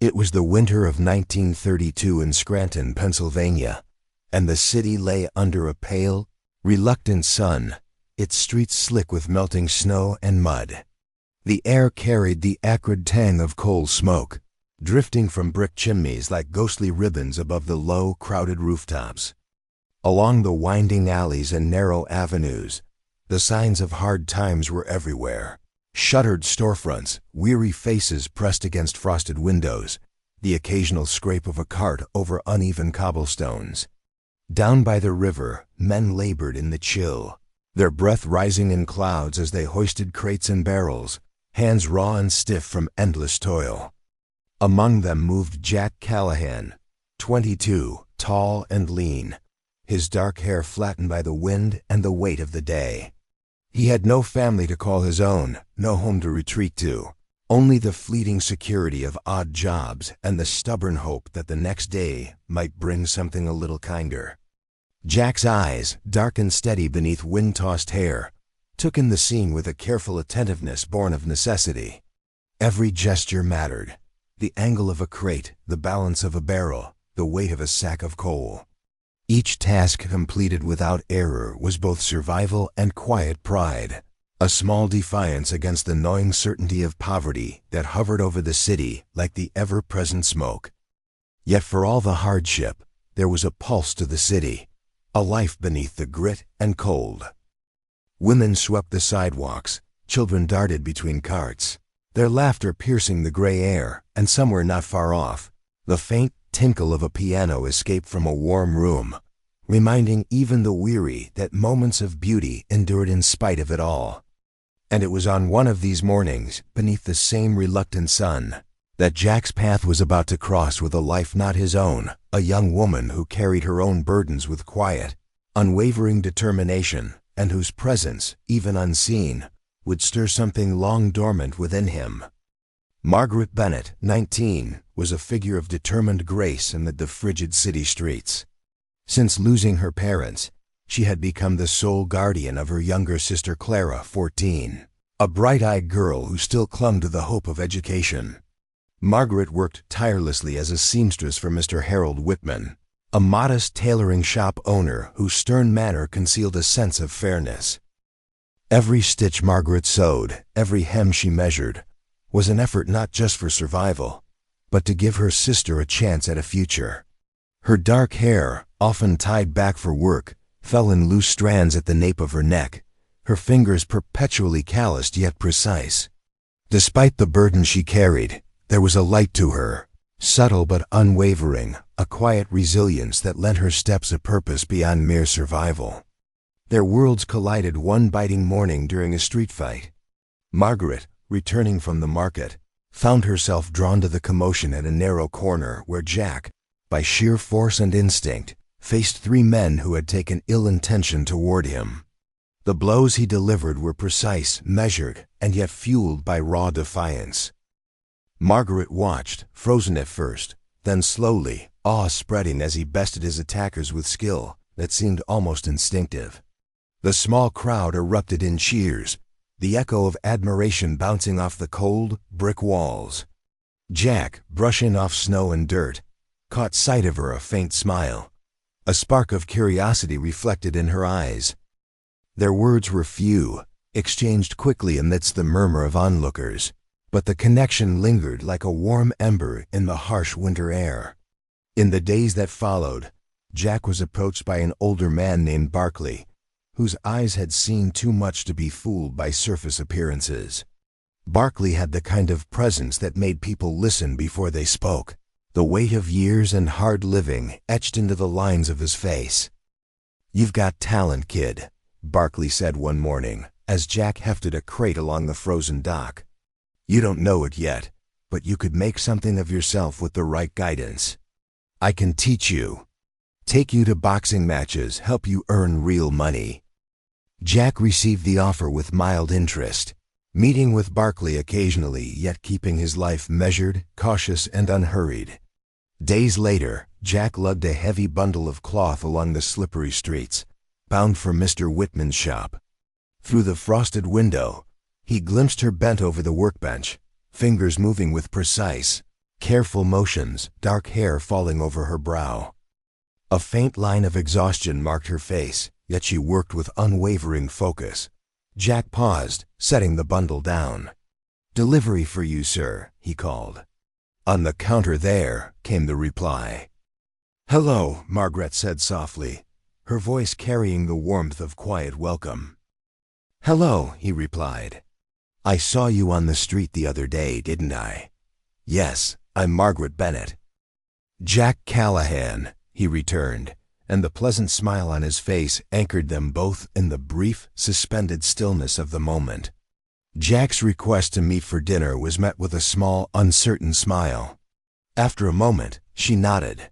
It was the winter of 1932 in Scranton, Pennsylvania, and the city lay under a pale, reluctant sun, its streets slick with melting snow and mud. The air carried the acrid tang of coal smoke, drifting from brick chimneys like ghostly ribbons above the low, crowded rooftops. Along the winding alleys and narrow avenues, the signs of hard times were everywhere. Shuttered storefronts, weary faces pressed against frosted windows, the occasional scrape of a cart over uneven cobblestones. Down by the river, men labored in the chill, their breath rising in clouds as they hoisted crates and barrels, hands raw and stiff from endless toil. Among them moved Jack Callahan, 22, tall and lean, his dark hair flattened by the wind and the weight of the day. He had no family to call his own, no home to retreat to, only the fleeting security of odd jobs and the stubborn hope that the next day might bring something a little kinder. Jack's eyes, dark and steady beneath wind-tossed hair, took in the scene with a careful attentiveness born of necessity. Every gesture mattered: the angle of a crate, the balance of a barrel, the weight of a sack of coal. Each task completed without error was both survival and quiet pride, a small defiance against the gnawing certainty of poverty that hovered over the city like the ever-present smoke. Yet for all the hardship, there was a pulse to the city, a life beneath the grit and cold. Women swept the sidewalks, children darted between carts, their laughter piercing the gray air, and somewhere not far off, the faint tinkle of a piano escaped from a warm room, reminding even the weary that moments of beauty endured in spite of it all. And it was on one of these mornings, beneath the same reluctant sun, that Jack's path was about to cross with a life not his own, a young woman who carried her own burdens with quiet, unwavering determination, and whose presence, even unseen, would stir something long dormant within him. Margaret Bennett, 19, was a figure of determined grace amid the frigid city streets. Since losing her parents, she had become the sole guardian of her younger sister Clara, 14, a bright-eyed girl who still clung to the hope of education. Margaret worked tirelessly as a seamstress for Mr. Harold Whitman, a modest tailoring shop owner whose stern manner concealed a sense of fairness. Every stitch Margaret sewed, every hem she measured, was an effort not just for survival, but to give her sister a chance at a future. Her dark hair, often tied back for work, fell in loose strands at the nape of her neck, her fingers perpetually calloused yet precise. Despite the burden she carried, there was a light to her, subtle but unwavering, a quiet resilience that lent her steps a purpose beyond mere survival. Their worlds collided one biting morning during a street fight. Margaret, returning from the market, found herself drawn to the commotion at a narrow corner where Jack, by sheer force and instinct, faced three men who had taken ill intention toward him. The blows he delivered were precise, measured, and yet fueled by raw defiance. Margaret watched, frozen at first, then slowly, awe spreading as he bested his attackers with skill that seemed almost instinctive. The small crowd erupted in cheers, the echo of admiration bouncing off the cold, brick walls. Jack, brushing off snow and dirt, caught sight of her, a faint smile, a spark of curiosity reflected in her eyes. Their words were few, exchanged quickly amidst the murmur of onlookers, but the connection lingered like a warm ember in the harsh winter air. In the days that followed, Jack was approached by an older man named Barkley, whose eyes had seen too much to be fooled by surface appearances. Barkley had the kind of presence that made people listen before they spoke, the weight of years and hard living etched into the lines of his face. "You've got talent, kid," Barkley said one morning, as Jack hefted a crate along the frozen dock. "You don't know it yet, but you could make something of yourself with the right guidance. I can teach you. Take you to boxing matches, help you earn real money." Jack received the offer with mild interest, meeting with Barkley occasionally, yet keeping his life measured, cautious, and unhurried. Days later, Jack lugged a heavy bundle of cloth along the slippery streets, bound for Mr. Whitman's shop. Through the frosted window, he glimpsed her bent over the workbench, fingers moving with precise, Careful motions, dark hair falling over her brow. A faint line of exhaustion marked her face, yet she worked with unwavering focus. Jack paused, setting the bundle down. "Delivery for you, sir," he called. "On the counter there," came the reply. "Hello," Margaret said softly, her voice carrying the warmth of quiet welcome. "Hello," he replied. "I saw you on the street the other day, didn't I?" "Yes, I'm Margaret Bennett." "Jack Callahan," he returned, and the pleasant smile on his face anchored them both in the brief, suspended stillness of the moment. Jack's request to meet for dinner was met with a small, uncertain smile. After a moment, she nodded.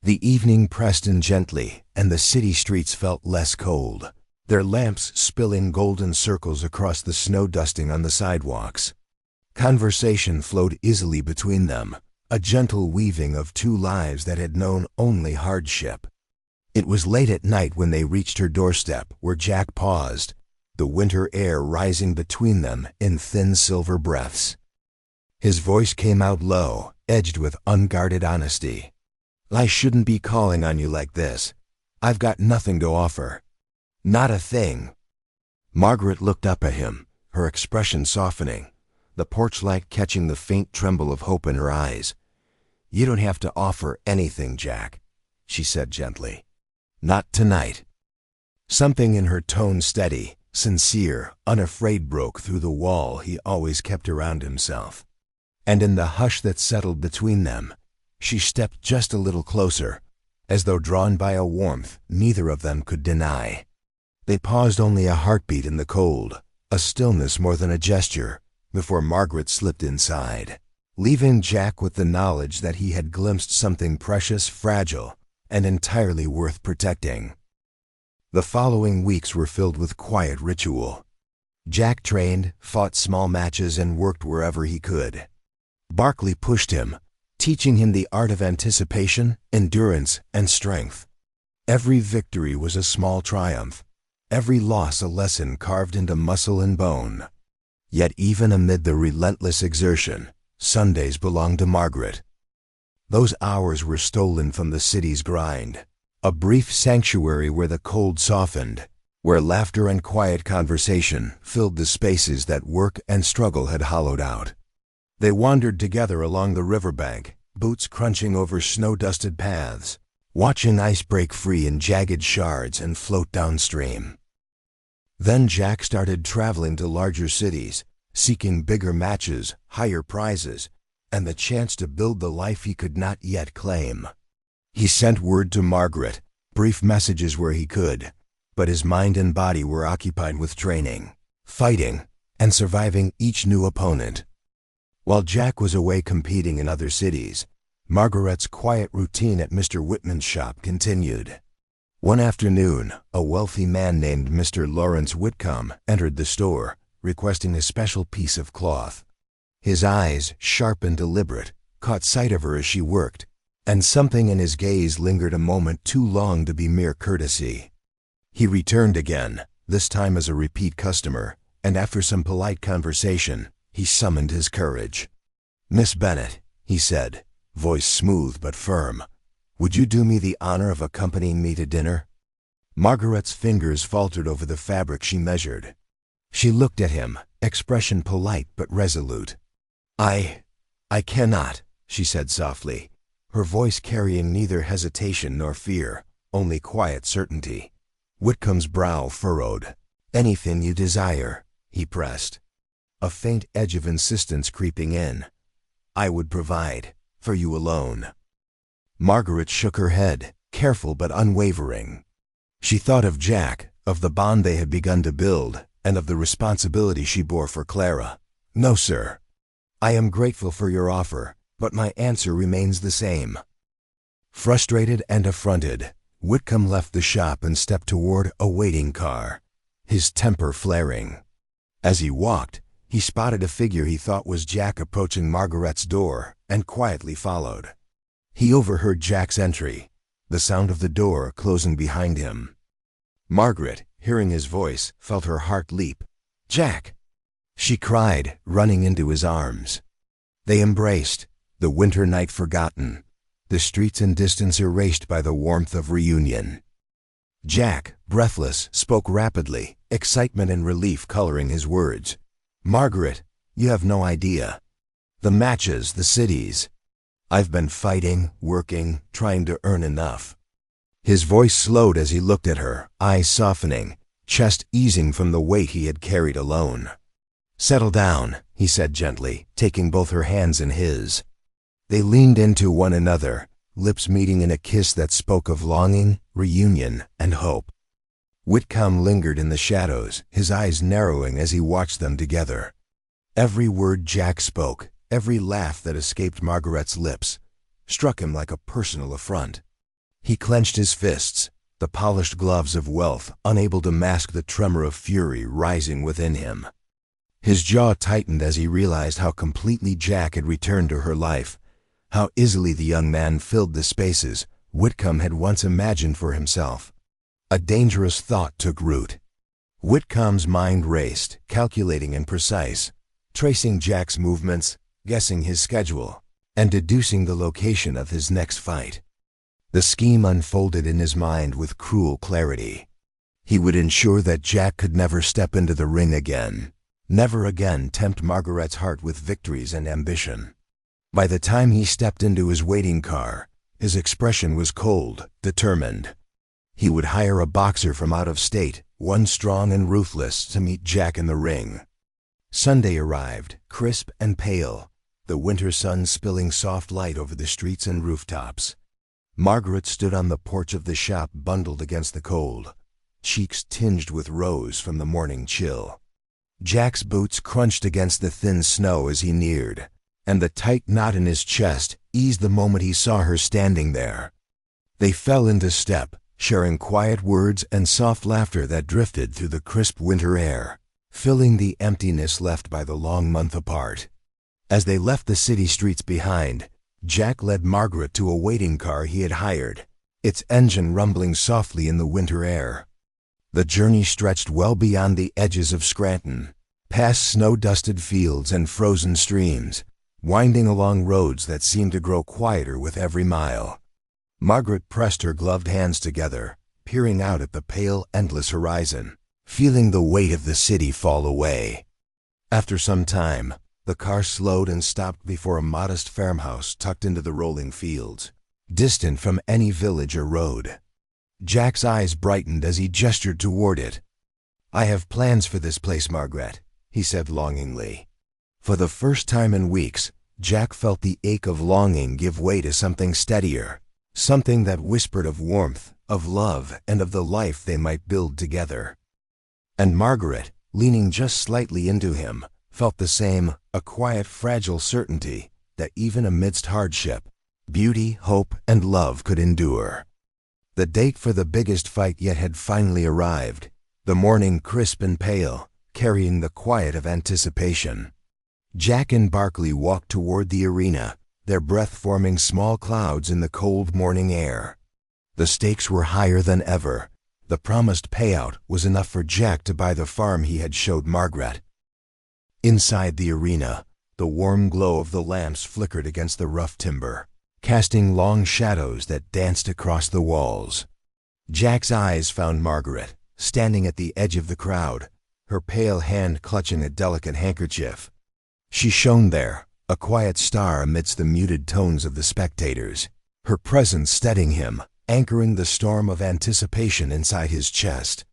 The evening pressed in gently, and the city streets felt less cold, their lamps spilling golden circles across the snow dusting on the sidewalks. Conversation flowed easily between them, a gentle weaving of two lives that had known only hardship. It was late at night when they reached her doorstep, where Jack paused, the winter air rising between them in thin silver breaths. His voice came out low, edged with unguarded honesty. "I shouldn't be calling on you like this. I've got nothing to offer. Not a thing." Margaret looked up at him, her expression softening, the porch light catching the faint tremble of hope in her eyes. "You don't have to offer anything, Jack," she said gently. "Not tonight." Something in her tone, steady, sincere, unafraid, broke through the wall he always kept around himself. And in the hush that settled between them, she stepped just a little closer, as though drawn by a warmth neither of them could deny. They paused only a heartbeat in the cold, a stillness more than a gesture, before Margaret slipped inside, leaving Jack with the knowledge that he had glimpsed something precious, fragile, and entirely worth protecting. The following weeks were filled with quiet ritual. Jack trained, fought small matches, and worked wherever he could. Barkley pushed him, teaching him the art of anticipation, endurance, and strength. Every victory was a small triumph, every loss a lesson carved into muscle and bone. Yet even amid the relentless exertion, Sundays belonged to Margaret. Those hours were stolen from the city's grind, a brief sanctuary where the cold softened, where laughter and quiet conversation filled the spaces that work and struggle had hollowed out. They wandered together along the riverbank, boots crunching over snow-dusted paths, watching ice break free in jagged shards and float downstream. Then Jack started traveling to larger cities, seeking bigger matches, higher prizes, and the chance to build the life he could not yet claim. He sent word to Margaret, brief messages where he could, but his mind and body were occupied with training, fighting, and surviving each new opponent. While Jack was away competing in other cities, Margaret's quiet routine at Mr. Whitman's shop continued. One afternoon, a wealthy man named Mr. Lawrence Whitcomb entered the store, requesting a special piece of cloth. His eyes, sharp and deliberate, caught sight of her as she worked, and something in his gaze lingered a moment too long to be mere courtesy. He returned again, this time as a repeat customer, and after some polite conversation, he summoned his courage. "Miss Bennett," he said, voice smooth but firm, "would you do me the honor of accompanying me to dinner?" Margaret's fingers faltered over the fabric she measured. She looked at him, expression polite but resolute. I cannot," she said softly, her voice carrying neither hesitation nor fear, only quiet certainty. Whitcomb's brow furrowed. "Anything you desire," he pressed, a faint edge of insistence creeping in. "I would provide, for you alone." Margaret shook her head, careful but unwavering. She thought of Jack, of the bond they had begun to build, and of the responsibility she bore for Clara. "No, sir. I am grateful for your offer, but my answer remains the same." Frustrated and affronted, Whitcomb left the shop and stepped toward a waiting car, his temper flaring. As he walked, he spotted a figure he thought was Jack approaching Margaret's door, and quietly followed. He overheard Jack's entry, the sound of the door closing behind him. Margaret, hearing his voice, felt her heart leap. "Jack!" she cried, running into his arms. They embraced, the winter night forgotten, the streets and distance erased by the warmth of reunion. Jack, breathless, spoke rapidly, excitement and relief coloring his words. "Margaret, you have no idea. The matches, the cities. I've been fighting, working, trying to earn enough." His voice slowed as he looked at her, eyes softening, chest easing from the weight he had carried alone. "Settle down," he said gently, taking both her hands in his. They leaned into one another, lips meeting in a kiss that spoke of longing, reunion, and hope. Whitcomb lingered in the shadows, his eyes narrowing as he watched them together. Every word Jack spoke, every laugh that escaped Margaret's lips, struck him like a personal affront. He clenched his fists, the polished gloves of wealth unable to mask the tremor of fury rising within him. His jaw tightened as he realized how completely Jack had returned to her life, how easily the young man filled the spaces Whitcomb had once imagined for himself. A dangerous thought took root. Whitcomb's mind raced, calculating and precise, tracing Jack's movements, guessing his schedule, and deducing the location of his next fight. The scheme unfolded in his mind with cruel clarity. He would ensure that Jack could never step into the ring again, never again tempt Margaret's heart with victories and ambition. By the time he stepped into his waiting car, his expression was cold, determined. He would hire a boxer from out of state, one strong and ruthless, to meet Jack in the ring. Sunday arrived, crisp and pale, the winter sun spilling soft light over the streets and rooftops. Margaret stood on the porch of the shop bundled against the cold, cheeks tinged with rose from the morning chill. Jack's boots crunched against the thin snow as he neared, and the tight knot in his chest eased the moment he saw her standing there. They fell into step, sharing quiet words and soft laughter that drifted through the crisp winter air, filling the emptiness left by the long month apart. As they left the city streets behind, Jack led Margaret to a waiting car he had hired, its engine rumbling softly in the winter air. The journey stretched well beyond the edges of Scranton, past snow-dusted fields and frozen streams, winding along roads that seemed to grow quieter with every mile. Margaret pressed her gloved hands together, peering out at the pale, endless horizon, feeling the weight of the city fall away. After some time, the car slowed and stopped before a modest farmhouse tucked into the rolling fields, distant from any village or road. Jack's eyes brightened as he gestured toward it. "I have plans for this place, Margaret," he said longingly. For the first time in weeks, Jack felt the ache of longing give way to something steadier, something that whispered of warmth, of love, and of the life they might build together. And Margaret, leaning just slightly into him, felt the same, a quiet, fragile certainty that even amidst hardship, beauty, hope, and love could endure. The date for the biggest fight yet had finally arrived, the morning crisp and pale, carrying the quiet of anticipation. Jack and Barkley walked toward the arena, their breath forming small clouds in the cold morning air. The stakes were higher than ever. The promised payout was enough for Jack to buy the farm he had showed Margaret. Inside the arena, the warm glow of the lamps flickered against the rough timber, casting long shadows that danced across the walls. Jack's eyes found Margaret, standing at the edge of the crowd, her pale hand clutching a delicate handkerchief. She shone there, a quiet star amidst the muted tones of the spectators, her presence steadying him, anchoring the storm of anticipation inside his chest.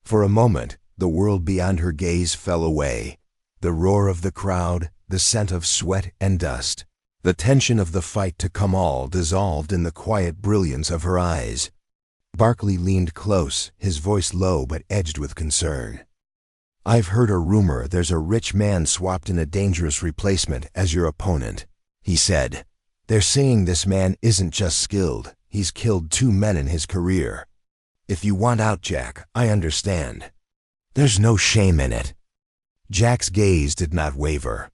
For a moment, the world beyond her gaze fell away, the roar of the crowd, the scent of sweat and dust. The tension of the fight to come all dissolved in the quiet brilliance of her eyes. Barkley leaned close, his voice low but edged with concern. "I've heard a rumor there's a rich man swapped in a dangerous replacement as your opponent," he said. "They're saying this man isn't just skilled, he's killed 2 men in his career. If you want out, Jack, I understand. There's no shame in it." Jack's gaze did not waver.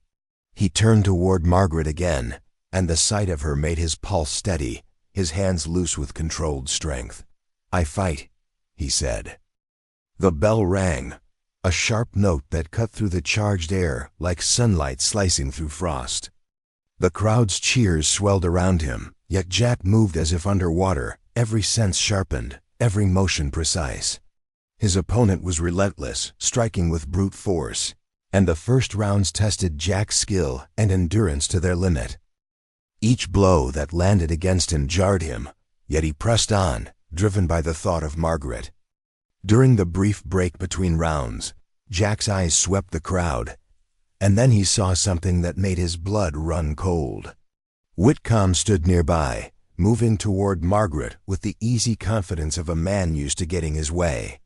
He turned toward Margaret again, and the sight of her made his pulse steady, his hands loose with controlled strength. "I fight," he said. The bell rang, a sharp note that cut through the charged air like sunlight slicing through frost. The crowd's cheers swelled around him, yet Jack moved as if underwater, every sense sharpened, every motion precise. His opponent was relentless, striking with brute force, and the first rounds tested Jack's skill and endurance to their limit. Each blow that landed against him jarred him, yet he pressed on, driven by the thought of Margaret. During the brief break between rounds, Jack's eyes swept the crowd, and then he saw something that made his blood run cold. Whitcomb stood nearby, moving toward Margaret with the easy confidence of a man used to getting his way.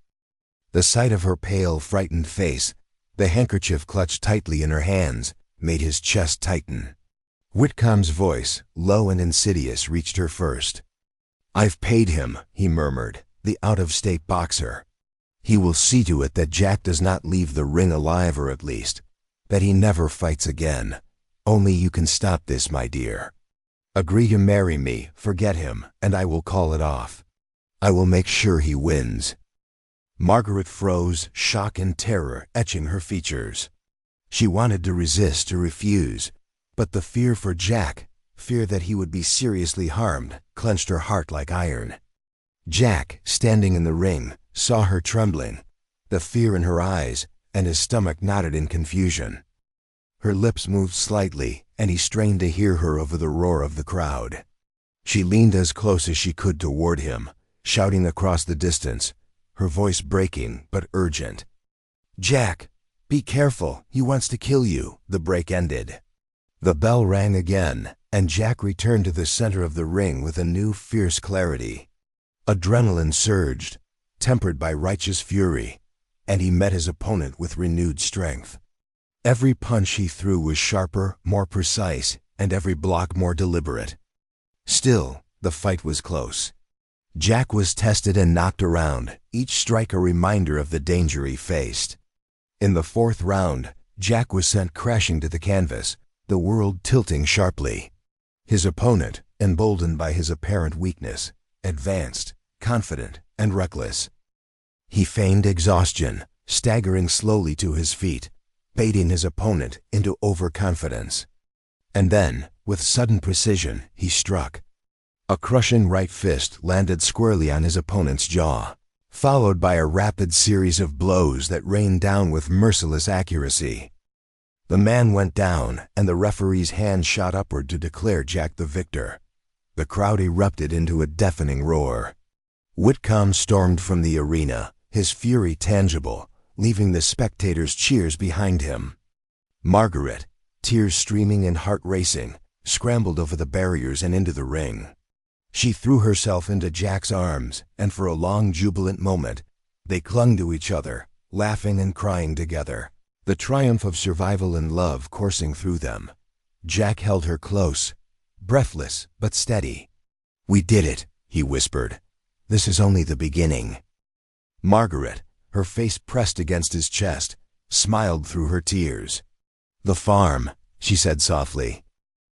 The sight of her pale, frightened face, the handkerchief clutched tightly in her hands, made his chest tighten. Whitcomb's voice, low and insidious, reached her first. "I've paid him," he murmured, "the out-of-state boxer. He will see to it that Jack does not leave the ring alive, or at least, that he never fights again. Only you can stop this, my dear. Agree to marry me, forget him, and I will call it off. I will make sure he wins." Margaret froze, shock and terror etching her features. She wanted to resist, to refuse, but the fear for Jack, fear that he would be seriously harmed, clenched her heart like iron. Jack, standing in the ring, saw her trembling, the fear in her eyes, and his stomach knotted in confusion. Her lips moved slightly, and he strained to hear her over the roar of the crowd. She leaned as close as she could toward him, shouting across the distance, her voice breaking but urgent. "Jack, be careful, he wants to kill you," the break ended. The bell rang again, and Jack returned to the center of the ring with a new fierce clarity. Adrenaline surged, tempered by righteous fury, and he met his opponent with renewed strength. Every punch he threw was sharper, more precise, and every block more deliberate. Still, the fight was close. Jack was tested and knocked around, each strike a reminder of the danger he faced. In the fourth round, Jack was sent crashing to the canvas, the world tilting sharply. His opponent, emboldened by his apparent weakness, advanced, confident and reckless. He feigned exhaustion, staggering slowly to his feet, baiting his opponent into overconfidence. And then, with sudden precision, he struck. A crushing right fist landed squarely on his opponent's jaw, followed by a rapid series of blows that rained down with merciless accuracy. The man went down, and the referee's hand shot upward to declare Jack the victor. The crowd erupted into a deafening roar. Whitcomb stormed from the arena, his fury tangible, leaving the spectators' cheers behind him. Margaret, tears streaming and heart racing, scrambled over the barriers and into the ring. She threw herself into Jack's arms, and for a long, jubilant moment, they clung to each other, laughing and crying together, the triumph of survival and love coursing through them. Jack held her close, breathless but steady. "We did it," he whispered. "This is only the beginning." Margaret, her face pressed against his chest, smiled through her tears. "The farm," she said softly.